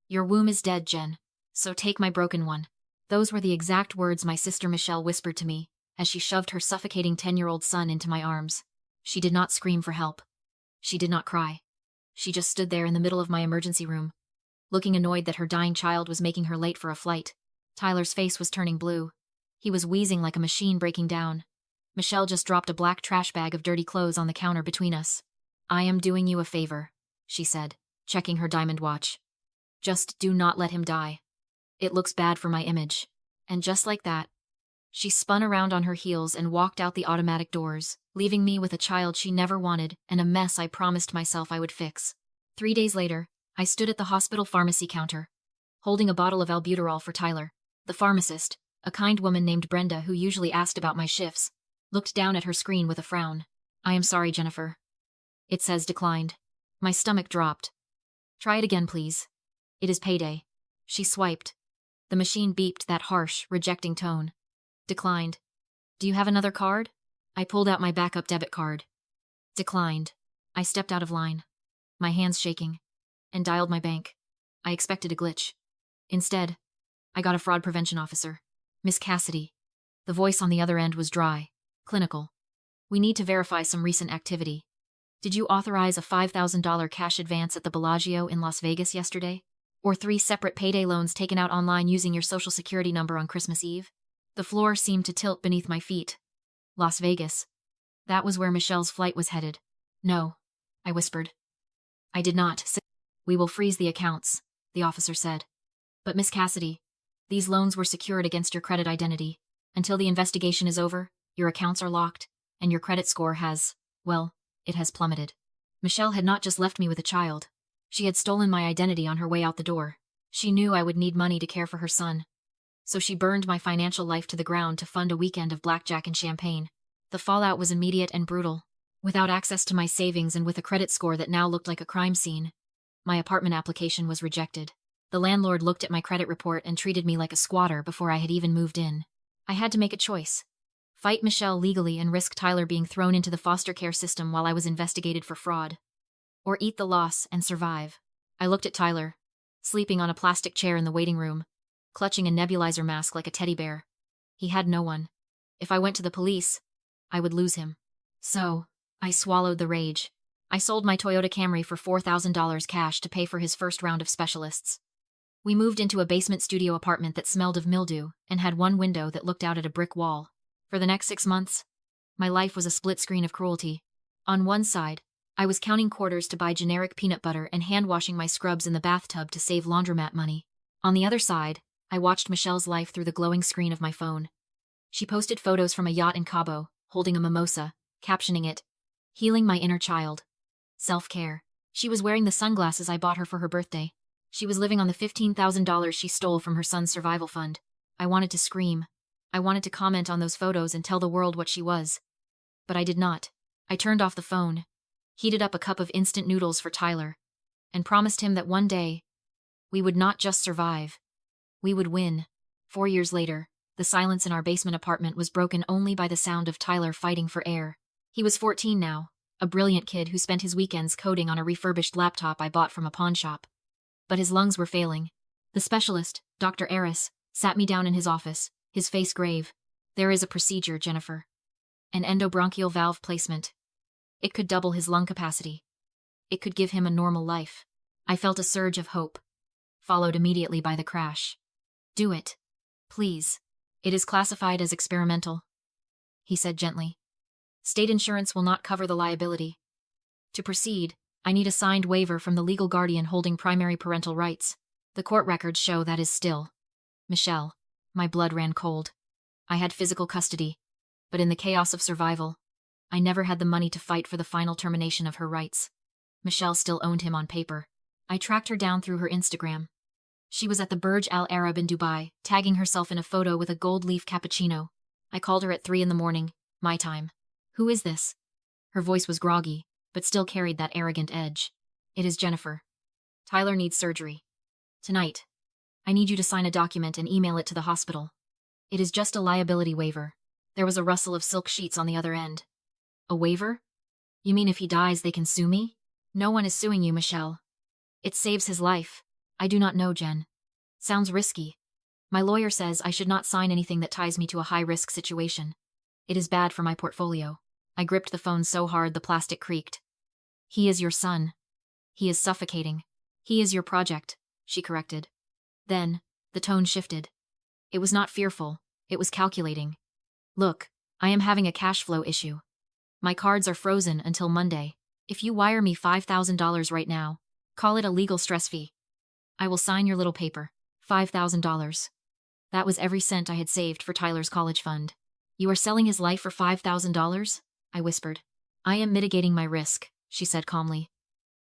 Your womb is dead, Jen. So take my broken one. Those were the exact words my sister Michelle whispered to me as she shoved her suffocating 10-year-old son into my arms. She did not scream for help. She did not cry. She just stood there in the middle of my emergency room, looking annoyed that her dying child was making her late for a flight. Tyler's face was turning blue. He was wheezing like a machine breaking down. Michelle just dropped a black trash bag of dirty clothes on the counter between us. I am doing you a favor, she said, checking her diamond watch. Just do not let him die. It looks bad for my image. And just like that, she spun around on her heels and walked out the automatic doors, leaving me with a child she never wanted and a mess I promised myself I would fix. 3 days later, I stood at the hospital pharmacy counter, holding a bottle of albuterol for Tyler. The pharmacist, a kind woman named Brenda who usually asked about my shifts, looked down at her screen with a frown. I am sorry, Jennifer. It says declined. My stomach dropped. Try it again, please. It is payday. She swiped. The machine beeped that harsh, rejecting tone. Declined. Do you have another card? I pulled out my backup debit card. Declined. I stepped out of line, my hands shaking, and dialed my bank. I expected a glitch. Instead, I got a fraud prevention officer. Miss Cassidy. The voice on the other end was dry, clinical. We need to verify some recent activity. Did you authorize a $5,000 cash advance at the Bellagio in Las Vegas yesterday? Or 3 separate payday loans taken out online using your social security number on Christmas Eve? The floor seemed to tilt beneath my feet. Las Vegas. That was where Michelle's flight was headed. No, I whispered. I did not. We will freeze the accounts, the officer said. But Miss Cassidy, these loans were secured against your credit identity. Until the investigation is over, your accounts are locked, and your credit score has, well, it has plummeted. Michelle had not just left me with a child. She had stolen my identity on her way out the door. She knew I would need money to care for her son. So she burned my financial life to the ground to fund a weekend of blackjack and champagne. The fallout was immediate and brutal. Without access to my savings and with a credit score that now looked like a crime scene, my apartment application was rejected. The landlord looked at my credit report and treated me like a squatter before I had even moved in. I had to make a choice. Fight Michelle legally and risk Tyler being thrown into the foster care system while I was investigated for fraud. Or eat the loss and survive. I looked at Tyler, sleeping on a plastic chair in the waiting room, clutching a nebulizer mask like a teddy bear. He had no one. If I went to the police, I would lose him. So, I swallowed the rage. I sold my Toyota Camry for $4,000 cash to pay for his first round of specialists. We moved into a basement studio apartment that smelled of mildew and had one window that looked out at a brick wall. For the next 6 months, my life was a split screen of cruelty. On one side, I was counting quarters to buy generic peanut butter and hand-washing my scrubs in the bathtub to save laundromat money. On the other side, I watched Michelle's life through the glowing screen of my phone. She posted photos from a yacht in Cabo, holding a mimosa, captioning it, "Healing my inner child. Self-care." She was wearing the sunglasses I bought her for her birthday. She was living on the $15,000 she stole from her son's survival fund. I wanted to scream. I wanted to comment on those photos and tell the world what she was. But I did not. I turned off the phone, heated up a cup of instant noodles for Tyler, and promised him that one day, we would not just survive. We would win. 4 years later, the silence in our basement apartment was broken only by the sound of Tyler fighting for air. He was 14 now, a brilliant kid who spent his weekends coding on a refurbished laptop I bought from a pawn shop. But his lungs were failing. The specialist, Dr. Aris, sat me down in his office, his face grave. "There is a procedure, Jennifer. An endobronchial valve placement. It could double his lung capacity. It could give him a normal life." I felt a surge of hope, followed immediately by the crash. "Do it. Please. It is classified as experimental," he said gently. "State insurance will not cover the liability. To proceed, I need a signed waiver from the legal guardian holding primary parental rights. The court records show that is still Michelle." My blood ran cold. I had physical custody, but in the chaos of survival, I never had the money to fight for the final termination of her rights. Michelle still owned him on paper. I tracked her down through her Instagram. She was at the Burj Al Arab in Dubai, tagging herself in a photo with a gold leaf cappuccino. I called her at 3 a.m, my time. "Who is this?" Her voice was groggy, but still carried that arrogant edge. "It is Jennifer. Tyler needs surgery. Tonight. I need you to sign a document and email it to the hospital. It is just a liability waiver." There was a rustle of silk sheets on the other end. "A waiver? You mean if he dies they can sue me?" "No one is suing you, Michelle. It saves his life. I do not know, Jen. Sounds risky. My lawyer says I should not sign anything that ties me to a high-risk situation. It is bad for my portfolio. I gripped the phone so hard the plastic creaked. He is your son. He is suffocating. He is your project, she corrected. Then, the tone shifted. It was not fearful, it was calculating. Look, I am having a cash flow issue. My cards are frozen until Monday. If you wire me $5,000 right now, call it a legal stress fee. I will sign your little paper. $5,000. That was every cent I had saved for Tyler's college fund. You are selling his life for $5,000? I whispered. I am mitigating my risk, she said calmly.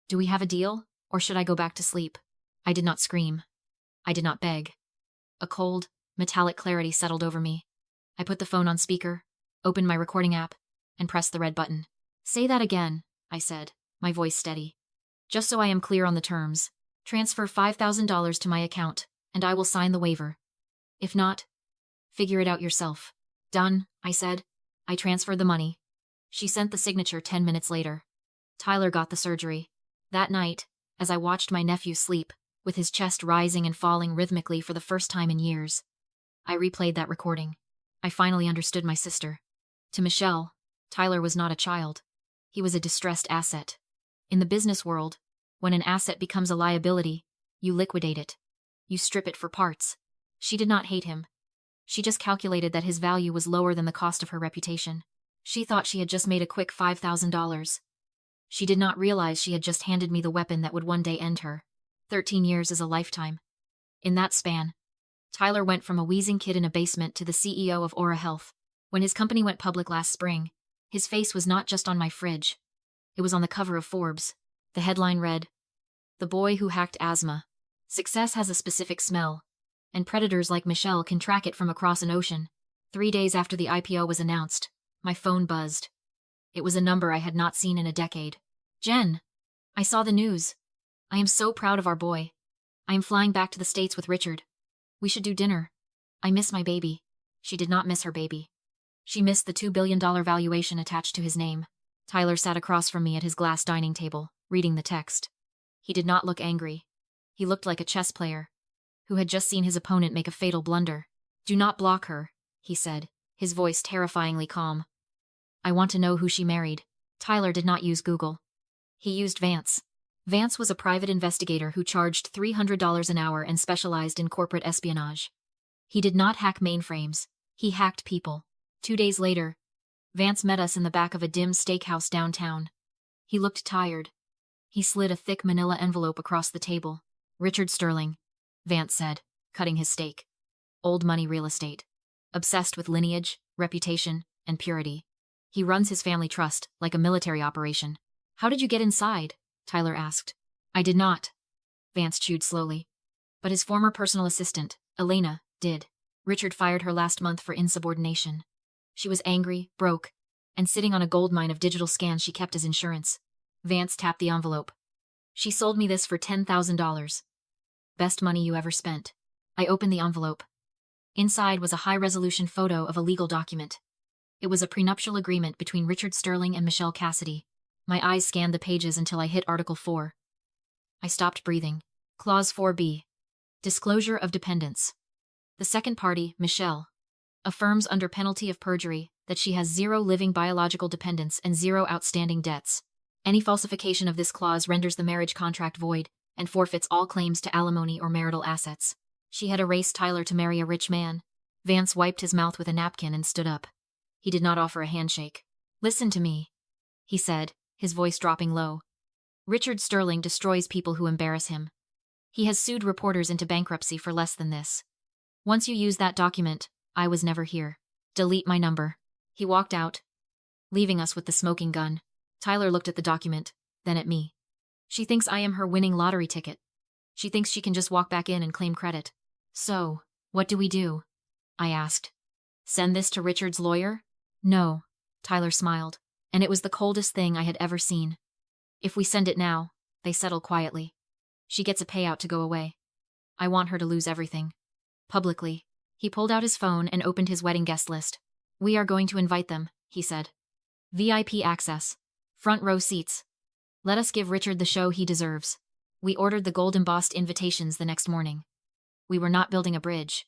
Do we have a deal, or should I go back to sleep? I did not scream. I did not beg. A cold, metallic clarity settled over me. I put the phone on speaker, opened my recording app, and pressed the red button. Say that again, I said, my voice steady. Just so I am clear on the terms, transfer $5,000 to my account, and I will sign the waiver. If not, figure it out yourself. Done, I said. I transferred the money. She sent the signature 10 minutes later. Tyler got the surgery. That night, as I watched my nephew sleep, with his chest rising and falling rhythmically for the first time in years, I replayed that recording. I finally understood my sister. To Michelle, Tyler was not a child. He was a distressed asset. In the business world, when an asset becomes a liability, you liquidate it. You strip it for parts. She did not hate him. She just calculated that his value was lower than the cost of her reputation. She thought she had just made a quick $5,000. She did not realize she had just handed me the weapon that would one day end her. 13 years is a lifetime. In that span, Tyler went from a wheezing kid in a basement to the CEO of Aura Health. When his company went public last spring, his face was not just on my fridge. It was on the cover of Forbes. The headline read, "The boy who hacked asthma. Success has a specific smell, and predators like Michelle can track it from across an ocean." 3 days after the IPO was announced, my phone buzzed. It was a number I had not seen in a decade. Jen, I saw the news. I am so proud of our boy. I am flying back to the States with Richard. We should do dinner. I miss my baby. She did not miss her baby. She missed the $2 billion valuation attached to his name. Tyler sat across from me at his glass dining table, reading the text. He did not look angry. He looked like a chess player who had just seen his opponent make a fatal blunder. Do not block her, he said, his voice terrifyingly calm. I want to know who she married. Tyler did not use Google. He used Vance. Vance was a private investigator who charged $300 an hour and specialized in corporate espionage. He did not hack mainframes. He hacked people. 2 days later, Vance met us in the back of a dim steakhouse downtown. He looked tired. He slid a thick manila envelope across the table. Richard Sterling, Vance said, cutting his steak. Old money real estate. Obsessed with lineage, reputation, and purity. He runs his family trust like a military operation. How did you get inside? Tyler asked. I did not. Vance chewed slowly. But his former personal assistant, Elena, did. Richard fired her last month for insubordination. She was angry, broke, and sitting on a goldmine of digital scans she kept as insurance. Vance tapped the envelope. She sold me this for $10,000. Best money you ever spent. I opened the envelope. Inside was a high-resolution photo of a legal document. It was a prenuptial agreement between Richard Sterling and Michelle Cassidy. My eyes scanned the pages until I hit Article 4. I stopped breathing. Clause 4B. Disclosure of dependence. The second party, Michelle, affirms under penalty of perjury that she has 0 living biological dependents and 0 outstanding debts. Any falsification of this clause renders the marriage contract void and forfeits all claims to alimony or marital assets. She had erased Tyler to marry a rich man. Vance wiped his mouth with a napkin and stood up. He did not offer a handshake. Listen to me, he said, his voice dropping low. Richard Sterling destroys people who embarrass him. He has sued reporters into bankruptcy for less than this. Once you use that document, I was never here. Delete my number. He walked out, leaving us with the smoking gun. Tyler looked at the document, then at me. She thinks I am her winning lottery ticket. She thinks she can just walk back in and claim credit. So, what do we do? I asked. Send this to Richard's lawyer? No, Tyler smiled, and it was the coldest thing I had ever seen. If we send it now, they settle quietly. She gets a payout to go away. I want her to lose everything. Publicly. He pulled out his phone and opened his wedding guest list. We are going to invite them, he said. VIP access. Front row seats. Let us give Richard the show he deserves. We ordered the gold embossed invitations the next morning. We were not building a bridge.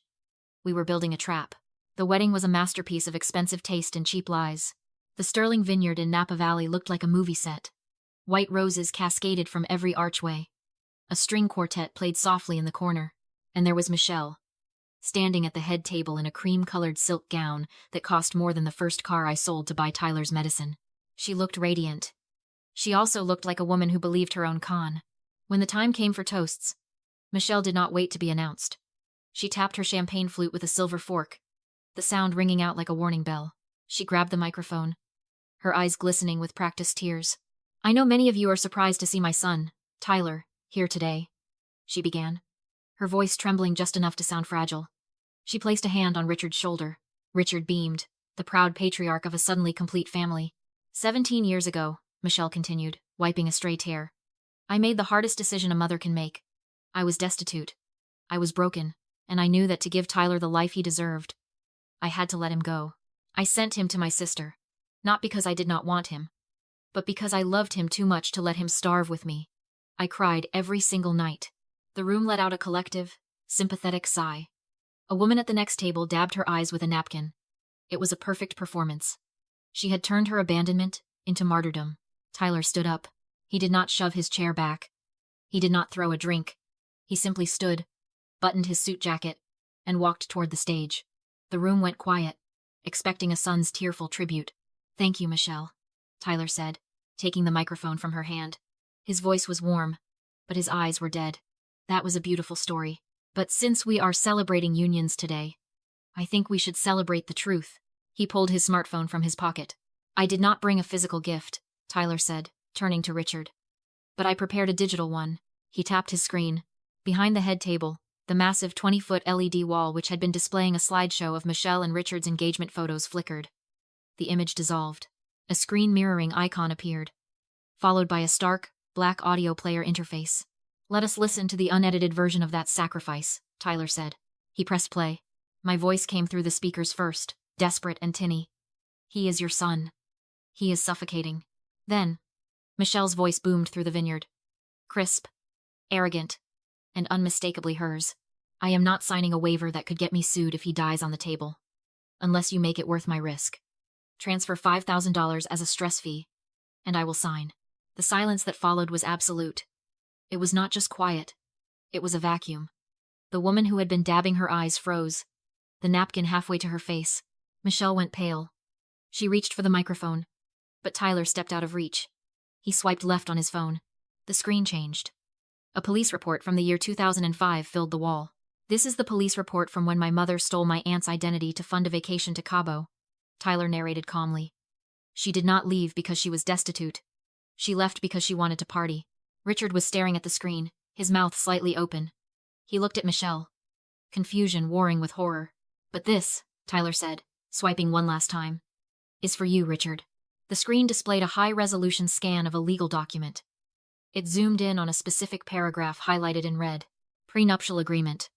We were building a trap. The wedding was a masterpiece of expensive taste and cheap lies. The Sterling Vineyard in Napa Valley looked like a movie set. White roses cascaded from every archway. A string quartet played softly in the corner, and there was Michelle, standing at the head table in a cream-colored silk gown that cost more than the first car I sold to buy Tyler's medicine. She looked radiant. She also looked like a woman who believed her own con. When the time came for toasts, Michelle did not wait to be announced. She tapped her champagne flute with a silver fork, the sound ringing out like a warning bell. She grabbed the microphone, her eyes glistening with practiced tears. "I know many of you are surprised to see my son, Tyler, here today," she began, her voice trembling just enough to sound fragile. She placed a hand on Richard's shoulder. Richard beamed, the proud patriarch of a suddenly complete family. 17 years ago, Michelle continued, wiping a stray tear, I made the hardest decision a mother can make. I was destitute. I was broken, and I knew that to give Tyler the life he deserved, I had to let him go. I sent him to my sister, not because I did not want him, but because I loved him too much to let him starve with me. I cried every single night. The room let out a collective, sympathetic sigh. A woman at the next table dabbed her eyes with a napkin. It was a perfect performance. She had turned her abandonment into martyrdom. Tyler stood up. He did not shove his chair back. He did not throw a drink. He simply stood, buttoned his suit jacket, and walked toward the stage. The room went quiet, expecting a son's tearful tribute. "Thank you, Michelle," Tyler said, taking the microphone from her hand. His voice was warm, but his eyes were dead. "That was a beautiful story. But since we are celebrating unions today, I think we should celebrate the truth." He pulled his smartphone from his pocket. "I did not bring a physical gift," Tyler said, turning to Richard. "But I prepared a digital one." He tapped his screen. Behind the head table, the massive 20-foot LED wall which had been displaying a slideshow of Michelle and Richard's engagement photos flickered. The image dissolved. A screen mirroring icon appeared, followed by a stark, black audio player interface. "Let us listen to the unedited version of that sacrifice," Tyler said. He pressed play. My voice came through the speakers first, desperate and tinny. "He is your son. He is suffocating." Then, Michelle's voice boomed through the vineyard. Crisp, arrogant, and unmistakably hers. "I am not signing a waiver that could get me sued if he dies on the table. Unless you make it worth my risk. Transfer $5,000 as a stress fee, and I will sign." The silence that followed was absolute. It was not just quiet. It was a vacuum. The woman who had been dabbing her eyes froze, the napkin halfway to her face. Michelle went pale. She reached for the microphone, but Tyler stepped out of reach. He swiped left on his phone. The screen changed. A police report from the year 2005 filled the wall. "This is the police report from when my mother stole my aunt's identity to fund a vacation to Cabo," Tyler narrated calmly. "She did not leave because she was destitute. She left because she wanted to party." Richard was staring at the screen, his mouth slightly open. He looked at Michelle, confusion warring with horror. "But this," Tyler said, swiping one last time, "is for you, Richard." The screen displayed a high-resolution scan of a legal document. It zoomed in on a specific paragraph highlighted in red. Prenuptial Agreement.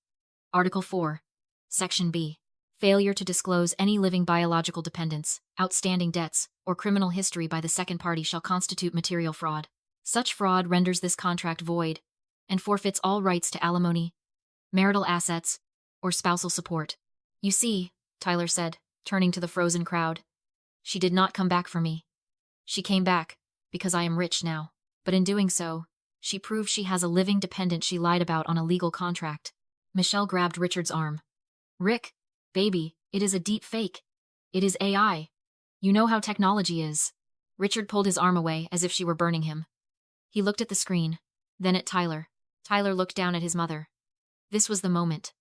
Article 4. Section B. Failure to disclose any living biological dependents, outstanding debts, or criminal history by the second party shall constitute material fraud. Such fraud renders this contract void and forfeits all rights to alimony, marital assets, or spousal support. "You see," Tyler said, turning to the frozen crowd, "she did not come back for me. She came back because I am rich now. But in doing so, she proved she has a living dependent she lied about on a legal contract." Michelle grabbed Richard's arm. "Rick, baby, it is a deep fake. It is AI. You know how technology is." Richard pulled his arm away as if she were burning him. He looked at the screen, then at Tyler. Tyler looked down at his mother. This was the moment.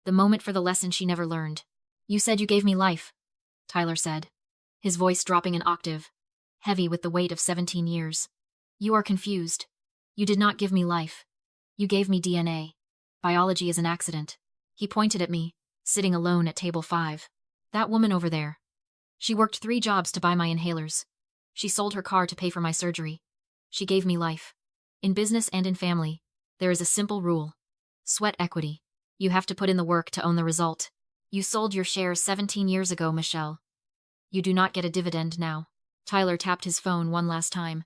The moment for the lesson she never learned. "You said you gave me life," Tyler said, his voice dropping an octave, heavy with the weight of 17 years. "You are confused. You did not give me life. You gave me DNA. Biology is an accident." He pointed at me, sitting alone at table 5. "That woman over there. She worked 3 jobs to buy my inhalers. She sold her car to pay for my surgery. She gave me life. In business and in family, there is a simple rule. Sweat equity. You have to put in the work to own the result. You sold your shares 17 years ago, Michelle. You do not get a dividend now." Tyler tapped his phone one last time.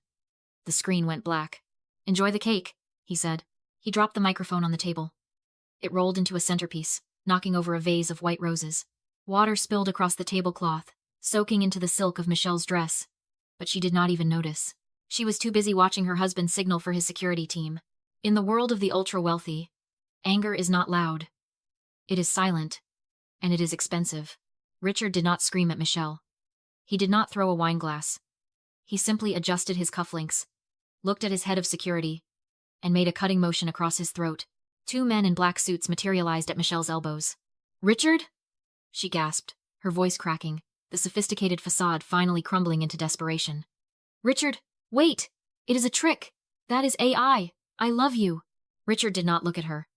The screen went black. "Enjoy the cake," he said. He dropped the microphone on the table. It rolled into a centerpiece, knocking over a vase of white roses. Water spilled across the tablecloth, soaking into the silk of Michelle's dress. But she did not even notice. She was too busy watching her husband signal for his security team. In the world of the ultra-wealthy, anger is not loud. It is silent, and it is expensive. Richard did not scream at Michelle. He did not throw a wine glass. He simply adjusted his cufflinks, looked at his head of security, and made a cutting motion across his throat. Two men in black suits materialized at Michelle's elbows. "Richard?" she gasped, her voice cracking, the sophisticated facade finally crumbling into desperation. "Richard, wait! It is a trick! That is AI! I love you!" Richard did not look at her.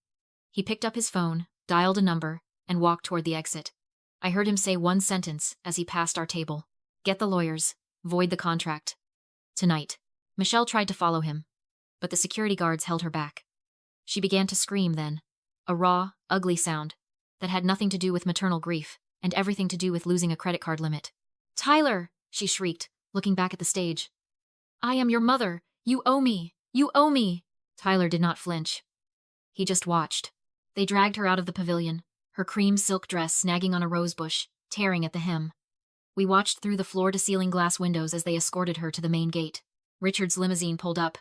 He picked up his phone, dialed a number, and walked toward the exit. I heard him say one sentence as he passed our table. "Get the lawyers. Void the contract. Tonight." Michelle tried to follow him, but the security guards held her back. She began to scream then, a raw, ugly sound that had nothing to do with maternal grief and everything to do with losing a credit card limit. "Tyler!" she shrieked, looking back at the stage. "I am your mother! You owe me! You owe me!" Tyler did not flinch. He just watched. They dragged her out of the pavilion, her cream silk dress snagging on a rosebush, tearing at the hem. We watched through the floor-to-ceiling glass windows as they escorted her to the main gate. Richard's limousine pulled up.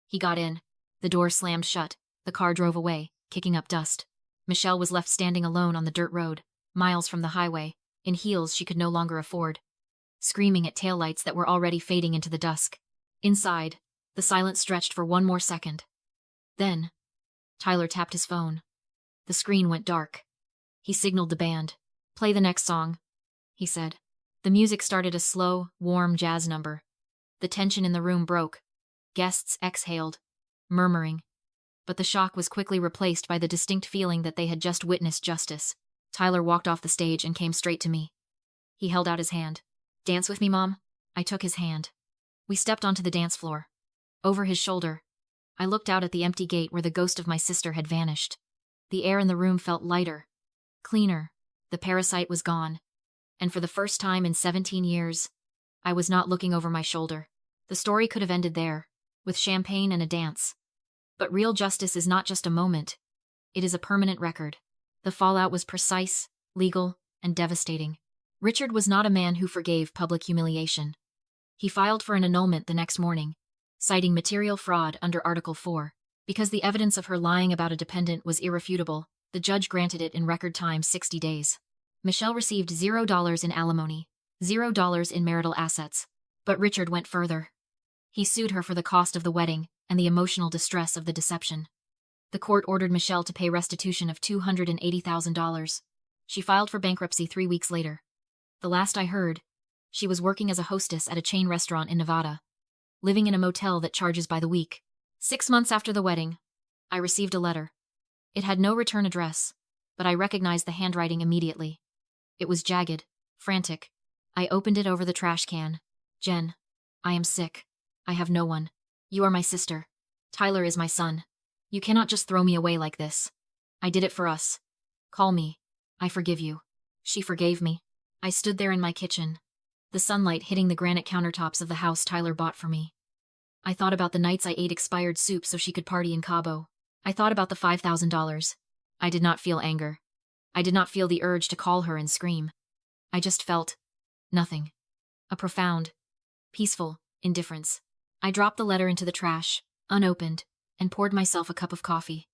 He got in. The door slammed shut. The car drove away, kicking up dust. Michelle was left standing alone on the dirt road, miles from the highway, in heels she could no longer afford, screaming at taillights that were already fading into the dusk. Inside, the silence stretched for one more second. Then, Tyler tapped his phone. The screen went dark. He signaled the band. "Play the next song," he said. The music started a slow, warm jazz number. The tension in the room broke. Guests exhaled, murmuring. But the shock was quickly replaced by the distinct feeling that they had just witnessed justice. Tyler walked off the stage and came straight to me. He held out his hand. "Dance with me, Mom?" I took his hand. We stepped onto the dance floor. Over his shoulder, I looked out at the empty gate where the ghost of my sister had vanished. The air in the room felt lighter, cleaner. The parasite was gone. And for the first time in 17 years, I was not looking over my shoulder. The story could have ended there, with champagne and a dance. But real justice is not just a moment. It is a permanent record. The fallout was precise, legal, and devastating. Richard was not a man who forgave public humiliation. He filed for an annulment the next morning, citing material fraud under Article 4. Because the evidence of her lying about a dependent was irrefutable, the judge granted it in record time, 60 days. Michelle received $0 in alimony, $0 in marital assets. But Richard went further. He sued her for the cost of the wedding and the emotional distress of the deception. The court ordered Michelle to pay restitution of $280,000. She filed for bankruptcy 3 weeks later. The last I heard, she was working as a hostess at a chain restaurant in Nevada, living in a motel that charges by the week. 6 months after the wedding, I received a letter. It had no return address, but I recognized the handwriting immediately. It was jagged, frantic. I opened it over the trash can. "Jen, I am sick. I have no one. You are my sister. Tyler is my son. You cannot just throw me away like this. I did it for us. Call me. I forgive you." She forgave me. I stood there in my kitchen, the sunlight hitting the granite countertops of the house Tyler bought for me. I thought about the nights I ate expired soup so she could party in Cabo. I thought about the $5,000. I did not feel anger. I did not feel the urge to call her and scream. I just felt nothing. A profound, peaceful indifference. I dropped the letter into the trash, unopened, and poured myself a cup of coffee.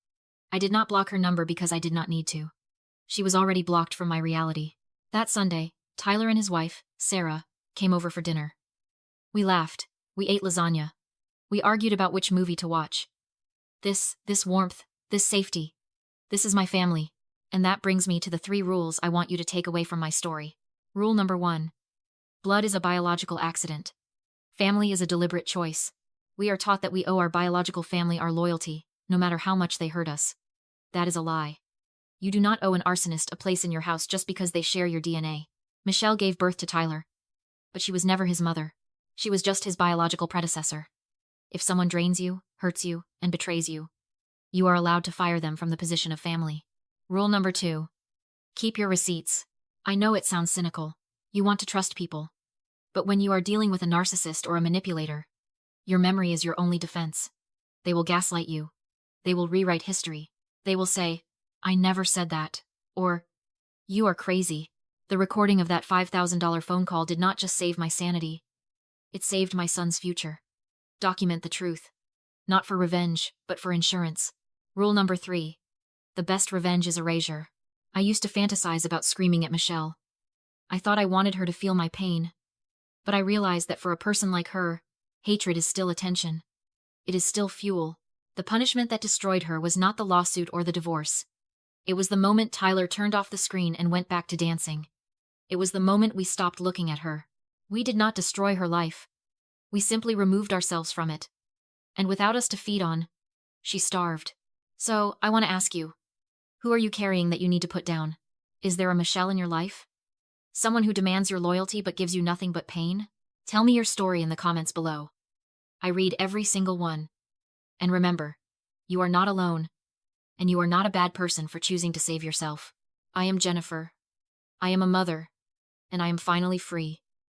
I did not block her number because I did not need to. She was already blocked from my reality. That Sunday, Tyler and his wife, Sarah, came over for dinner. We laughed. We ate lasagna. We argued about which movie to watch. This warmth, this safety. This is my family. And that brings me to the 3 rules I want you to take away from my story. Rule number 1. Blood is a biological accident. Family is a deliberate choice. We are taught that we owe our biological family our loyalty, no matter how much they hurt us. That is a lie. You do not owe an arsonist a place in your house just because they share your DNA. Michelle gave birth to Tyler, but she was never his mother. She was just his biological predecessor. If someone drains you, hurts you, and betrays you, you are allowed to fire them from the position of family. Rule number 2. Keep your receipts. I know it sounds cynical. You want to trust people. But when you are dealing with a narcissist or a manipulator, your memory is your only defense. They will gaslight you. They will rewrite history. They will say, I never said that. Or, you are crazy. The recording of that $5,000 phone call did not just save my sanity. It saved my son's future. Document the truth. Not for revenge, but for insurance. Rule number 3. The best revenge is erasure. I used to fantasize about screaming at Michelle. I thought I wanted her to feel my pain. But I realized that for a person like her, hatred is still attention. It is still fuel. The punishment that destroyed her was not the lawsuit or the divorce. It was the moment Tyler turned off the screen and went back to dancing. It was the moment we stopped looking at her. We did not destroy her life. We simply removed ourselves from it. And without us to feed on, she starved. So, I want to ask you, who are you carrying that you need to put down? Is there a Michelle in your life? Someone who demands your loyalty but gives you nothing but pain? Tell me your story in the comments below. I read every single one. And remember, you are not alone, and you are not a bad person for choosing to save yourself. I am Jennifer. I am a mother, and I am finally free.